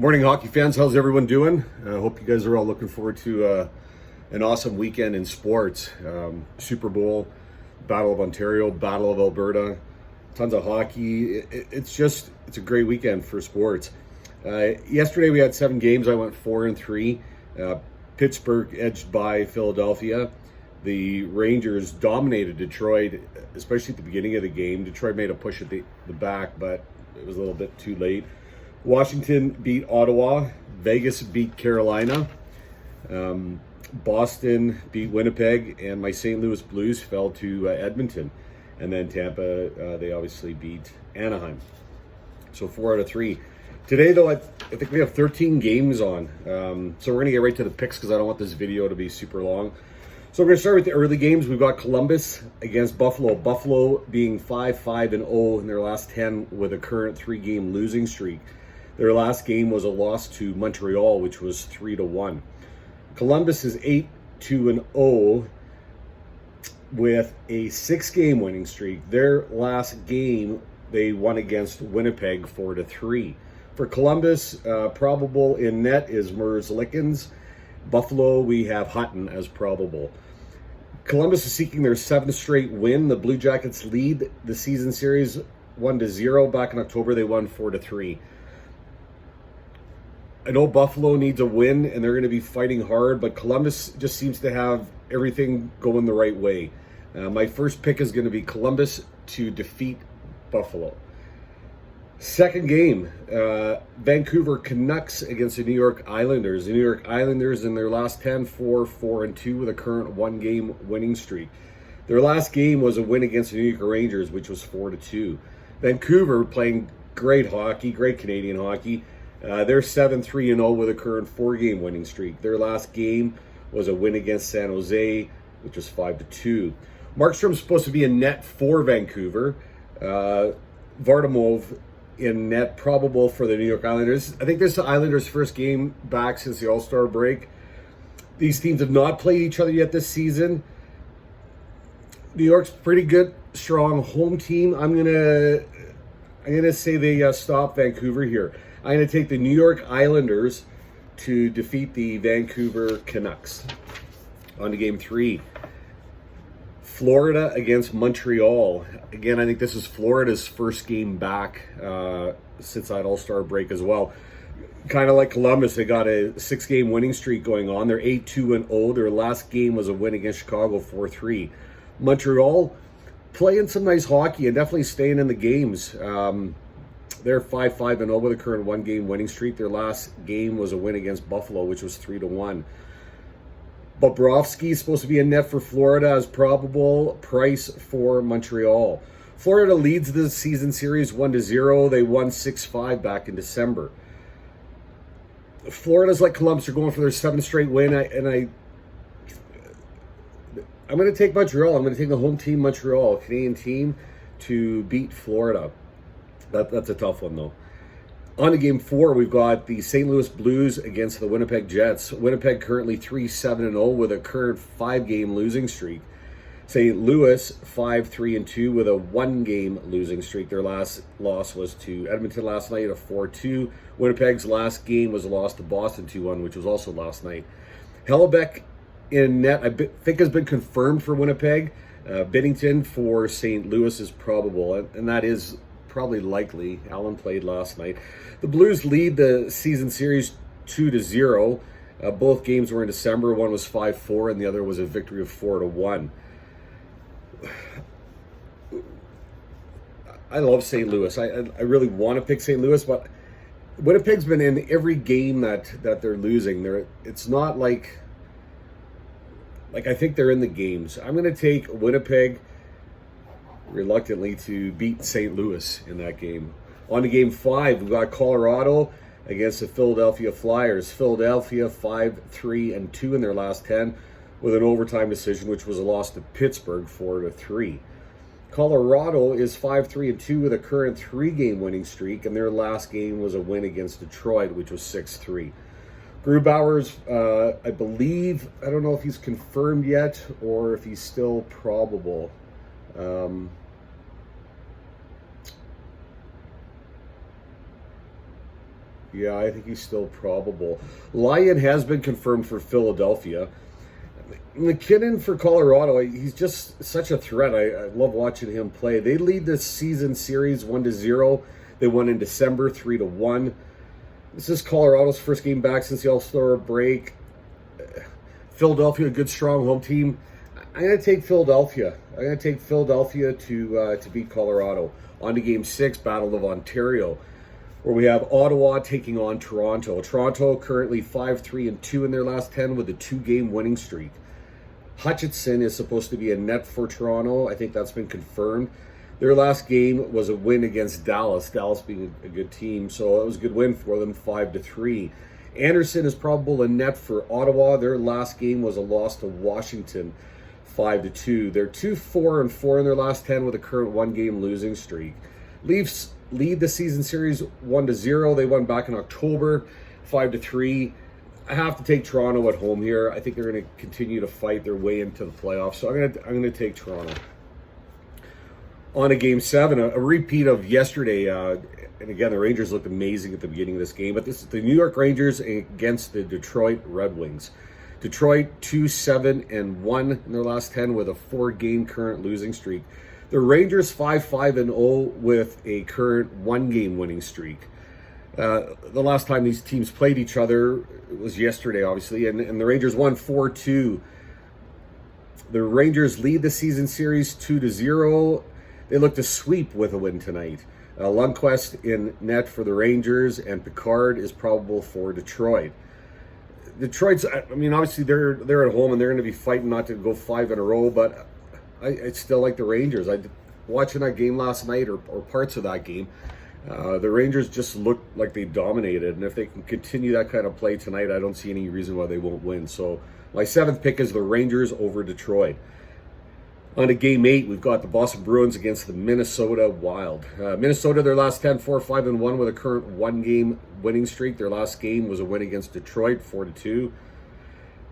Morning, hockey fans. How's everyone doing? I hope you guys are all looking forward to an awesome weekend in sports. Super Bowl, Battle of Ontario, Battle of Alberta, tons of hockey. It's a great weekend for sports. Yesterday we had 7 games. I went 4-3. Pittsburgh edged by Philadelphia. The Rangers dominated Detroit, especially at the beginning of the game. Detroit made a push at the back, but it was a little bit too late. Washington beat Ottawa. Vegas beat Carolina. Boston beat Winnipeg. And my St. Louis Blues fell to Edmonton. And then Tampa, they obviously beat Anaheim. So 4 out of 3. Today, though, I think we have 13 games on. So we're going to get right to the picks because I don't want this video to be super long. So we're going to start with the early games. We've got Columbus against Buffalo. Buffalo being 5-5-0 in their last 10 with a current 3-game losing streak. Their last game was a loss to Montreal, which was 3-1. Columbus is 8-2-0 with a 6-game winning streak. Their last game, they won against Winnipeg 4-3. For Columbus, probable in net is Merzlikins. Buffalo, we have Hutton as probable. Columbus is seeking their 7th straight win. The Blue Jackets lead the season series 1-0. Back in October, they won 4-3. I know Buffalo needs a win, and they're going to be fighting hard, but Columbus just seems to have everything going the right way. My first pick is going to be Columbus to defeat Buffalo. Second game, Vancouver Canucks against the New York Islanders. The New York Islanders in their last 10, 4-4-2 with a current 1-game winning streak. Their last game was a win against the New York Rangers, which was 4-2. Vancouver playing great hockey, great Canadian hockey. They're 7-3-0 with a current 4-game winning streak. Their last game was a win against San Jose, which was 5-2. Markstrom's supposed to be in net for Vancouver. Varlamov in net, probable for the New York Islanders. I think this is the Islanders' first game back since the All-Star break. These teams have not played each other yet this season. New York's pretty good, strong home team. I'm gonna say they stop Vancouver here. I'm going to take the New York Islanders to defeat the Vancouver Canucks. On to game 3. Florida against Montreal. Again, I think this is Florida's first game back since that All-Star break as well. Kind of like Columbus, they got a 6-game winning streak going on. They're 8-2-0. Their last game was a win against Chicago 4-3. Montreal playing some nice hockey and definitely staying in the games. They're 5-5-0 with a current 1-game winning streak. Their last game was a win against Buffalo, which was 3-1. Bobrovsky is supposed to be in net for Florida as probable. Price for Montreal. Florida leads the season series 1-0. They won 6-5 back in December. Florida's like Columbus are going for their 7th straight win, I'm going to take Montreal. I'm going to take the home team, Montreal, a Canadian team, to beat Florida. That's a tough one, though. On to game 4, we've got the St. Louis Blues against the Winnipeg Jets. Winnipeg currently 3-7-0 with a current 5-game losing streak. St. Louis 5-3-2 with a 1-game losing streak. Their last loss was to Edmonton last night, a 4-2. Winnipeg's last game was a loss to Boston 2-1, which was also last night. Hellebuck in net, I think has been confirmed for Winnipeg. Binnington for St. Louis is probable, and that is probably likely. Allen played last night. The Blues lead the season series 2-0. Both games were in December. One was 5-4 and the other was a victory of 4-1. I love St. Louis. I really want to pick St. Louis, but Winnipeg's been in every game that they're losing. It's not like I think they're in the games. I'm going to take Winnipeg reluctantly to beat St. Louis in that game. On to game 5, we've got Colorado against the Philadelphia Flyers. Philadelphia 5-3-2 in their last 10 with an overtime decision, which was a loss to Pittsburgh 4-3. Colorado is 5-3-2 with a current 3-game winning streak, and their last game was a win against Detroit, which was 6-3. Grubauer's, I believe, I don't know if he's confirmed yet or if he's still probable. Yeah, I think he's still probable. Lyon has been confirmed for Philadelphia. McKinnon for Colorado, he's just such a threat. I love watching him play. They lead the season series 1-0. They won in December 3-1. This is Colorado's first game back since the All-Star break. Philadelphia, a good, strong home team. I'm going to take Philadelphia. I'm going to take Philadelphia to beat Colorado. On to Game 6, Battle of Ontario, where we have Ottawa taking on Toronto. Toronto currently 5-3-2 in their last 10 with a 2-game winning streak. Hutchinson is supposed to be a net for Toronto. I think that's been confirmed. Their last game was a win against Dallas. Dallas being a good team, so it was a good win for them, 5-3. Anderson is probable a net for Ottawa. Their last game was a loss to Washington, 5-2. They're 2-4-4 in their last 10 with a current 1-game losing streak. Leafs lead the season series 1-0. They won back in October, 5-3. I have to take Toronto at home here. I think they're going to continue to fight their way into the playoffs, so I'm going to take Toronto. On to Game 7, a repeat of yesterday. And again, the Rangers looked amazing at the beginning of this game, but this is the New York Rangers against the Detroit Red Wings. Detroit 2-7-1 in their last 10 with a 4-game current losing streak. The Rangers 5-5-0 with a current 1-game winning streak. The last time these teams played each other was yesterday, obviously, and the Rangers won 4-2. The Rangers lead the season series 2-0. They look to sweep with a win tonight. Lundqvist in net for the Rangers, and Picard is probable for Detroit. Detroit's, I mean, obviously they're at home and they're going to be fighting not to go 5 in a row, but I still like the Rangers. Watching that game last night or parts of that game, the Rangers just looked like they dominated, and if they can continue that kind of play tonight, I don't see any reason why they won't win. So my 7th pick is the Rangers over Detroit. On to Game 8, we've got the Boston Bruins against the Minnesota Wild. Minnesota, their last 10, 4-5-1 with a current 1-game winning streak. Their last game was a win against Detroit, 4-2.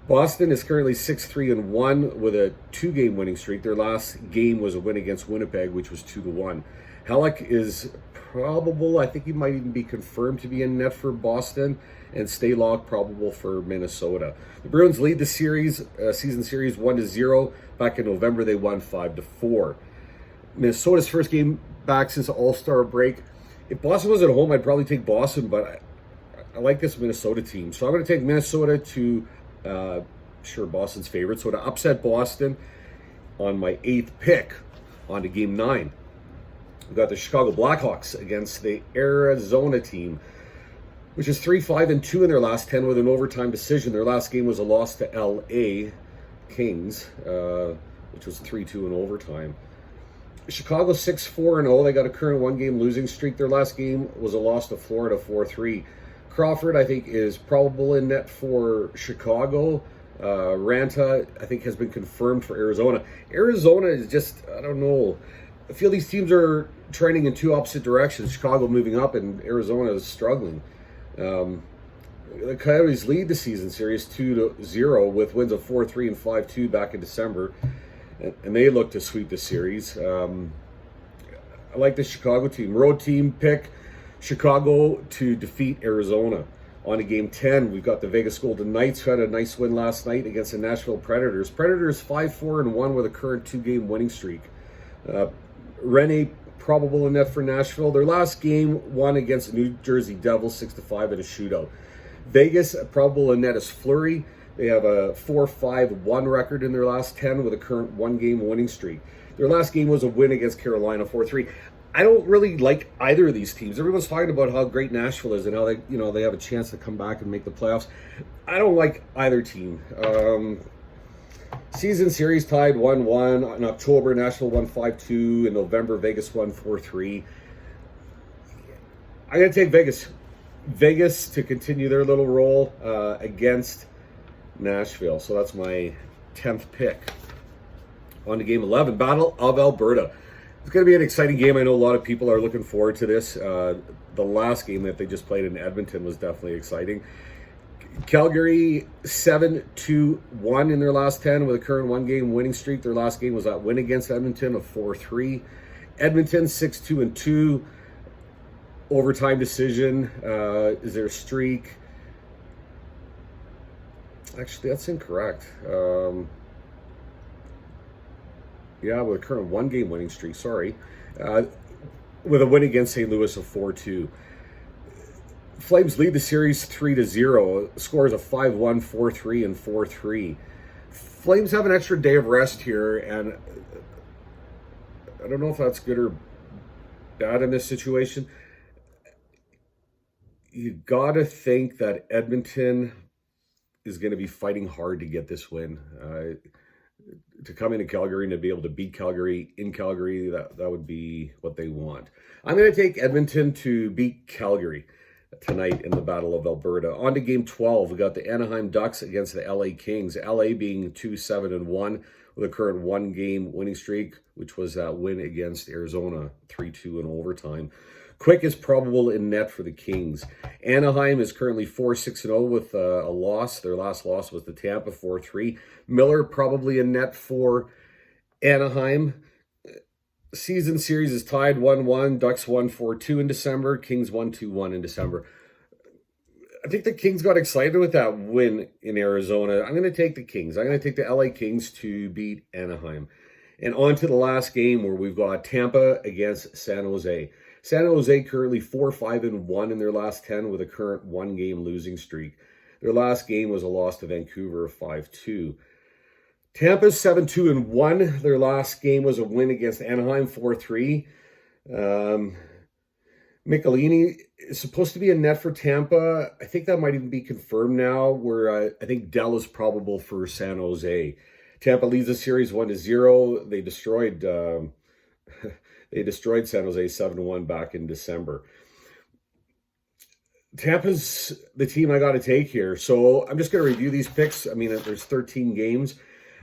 Boston is currently 6-3-1 with a 2-game winning streak. Their last game was a win against Winnipeg, which was 2-1. Halleck is probable. I think he might even be confirmed to be in net for Boston, and Stalock probable for Minnesota. The Bruins lead the series, season series 1-0. Back in November, they won 5-4. Minnesota's first game back since the All-Star break. If Boston was at home, I'd probably take Boston, but I like this Minnesota team. So I'm going to take Minnesota to, Boston's favorite. So to upset Boston on my 8th pick. On to Game 9. We've got the Chicago Blackhawks against the Arizona team, which is 3-5-2 in their last 10 with an overtime decision. Their last game was a loss to LA Kings, which was 3-2 in overtime. Chicago 6-4-0. They got a current 1-game losing streak. Their last game was a loss to Florida, 4-3. Crawford, I think, is probable in net for Chicago. Ranta, I think, has been confirmed for Arizona. Arizona is just, I don't know. I feel these teams are trending in two opposite directions. Chicago moving up and Arizona is struggling. The Coyotes lead the season series 2-0 with wins of 4-3 and 5-2 back in December. And they look to sweep the series. I like the Chicago team. Road team pick, Chicago to defeat Arizona. On to Game 10, we've got the Vegas Golden Knights, who had a nice win last night against the Nashville Predators. Predators 5-4-1 with a current 2-game winning streak. Rene probable in net for Nashville. Their last game won against the New Jersey Devils 6-5 in a shootout. Vegas probable in net is Fleury. They have a 4-5-1 record in their last 10 with a current 1-game winning streak. Their last game was a win against Carolina, 4-3. I don't really like either of these teams. Everyone's talking about how great Nashville is and how they have a chance to come back and make the playoffs. I don't like either team. Season series tied 1-1. In October, Nashville won 5-2. In November, Vegas won 4-3. I'm going to take Vegas. Vegas to continue their little roll against Nashville. So that's my 10th pick. On to Game 11, Battle of Alberta. It's going to be an exciting game. I know a lot of people are looking forward to this. The last game that they just played in Edmonton was definitely exciting. Calgary 7-2-1 in their last 10 with a current 1-game winning streak. Their last game was that win against Edmonton of 4-3. Edmonton 6-2-2. overtime decision. Is there a streak? Actually, that's incorrect. Yeah, with a current one-game winning streak, sorry. With a win against St. Louis of 4-2. Flames lead the series 3-0. Scores of 5-1, 4-3, and 4-3. Flames have an extra day of rest here, and I don't know if that's good or bad in this situation. You got to think that Edmonton is going to be fighting hard to get this win. To come into Calgary and to be able to beat Calgary in Calgary, that would be what they want. I'm going to take Edmonton to beat Calgary tonight in the Battle of Alberta. On to Game 12, we got the Anaheim Ducks against the LA Kings. LA being 2-7-1 with a current one-game winning streak, which was that win against Arizona, 3-2 in overtime. Quick is probable in net for the Kings. Anaheim is currently 4-6-0 with a loss. Their last loss was the Tampa 4-3. Miller probably in net for Anaheim. Season series is tied 1-1. Ducks won 4-2 in December. Kings won 2-1 in December. I think the Kings got excited with that win in Arizona. I'm going to take the Kings. I'm going to take the LA Kings to beat Anaheim. And on to the last game where we've got Tampa against San Jose. San Jose currently 4-5-1 in their last 10 with a current one-game losing streak. Their last game was a loss to Vancouver of 5-2. Tampa's 7-2-1. Their last game was a win against Anaheim 4-3. Michelini is supposed to be a net for Tampa. I think that might even be confirmed now, where I think Dell is probable for San Jose. Tampa leads the series 1-0. They destroyed San Jose 7-1 back in December. Tampa's the team I got to take here. So I'm just going to review these picks. I mean, there's 13 games.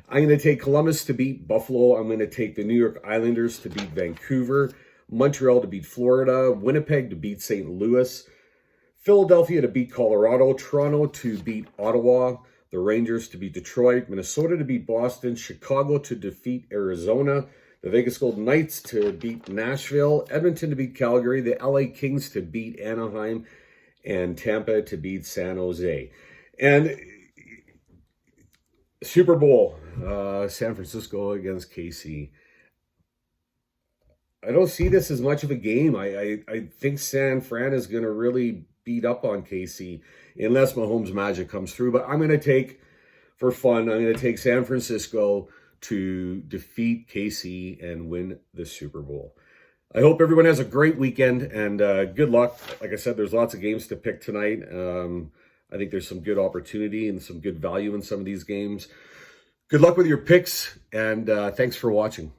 I'm going to take Columbus to beat Buffalo. I'm going to take the New York Islanders to beat Vancouver. Montreal to beat Florida. Winnipeg to beat St. Louis. Philadelphia to beat Colorado. Toronto to beat Ottawa. The Rangers to beat Detroit. Minnesota to beat Boston. Chicago to defeat Arizona. The Vegas Golden Knights to beat Nashville. Edmonton to beat Calgary. The LA Kings to beat Anaheim. And Tampa to beat San Jose. And Super Bowl, San Francisco against KC. I don't see this as much of a game. I think San Fran is going to really beat up on KC unless Mahomes' magic comes through. But I'm going to take, for fun, I'm going to take San Francisco to defeat KC and win the Super Bowl. I hope everyone has a great weekend and good luck. Like I said, there's lots of games to pick tonight. I think there's some good opportunity and some good value in some of these games. Good luck with your picks, and thanks for watching.